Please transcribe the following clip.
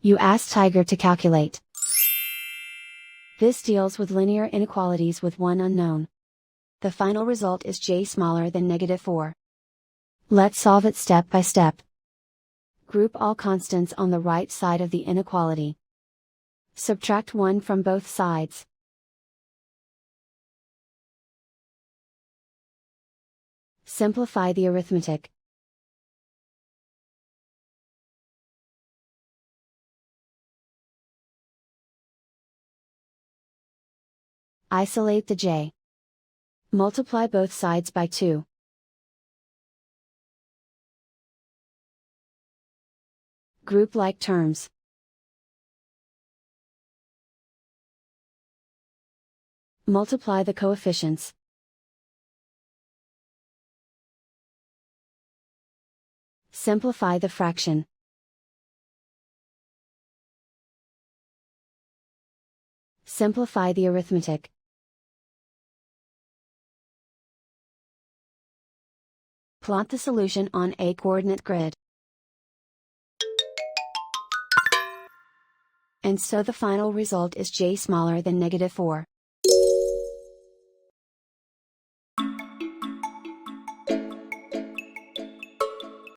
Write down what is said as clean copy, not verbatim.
You ask Tiger to calculate. This deals with linear inequalities with one unknown. The final result is j smaller than -4. Let's solve it step by step. Group all constants on the right side of the inequality. Subtract 1 from both sides. Simplify the arithmetic. Isolate the j. Multiply both sides by 2. Group like terms. Multiply the coefficients. Simplify the fraction. Simplify the arithmetic. Plot the solution on a coordinate grid. And so the final result is j smaller than -4.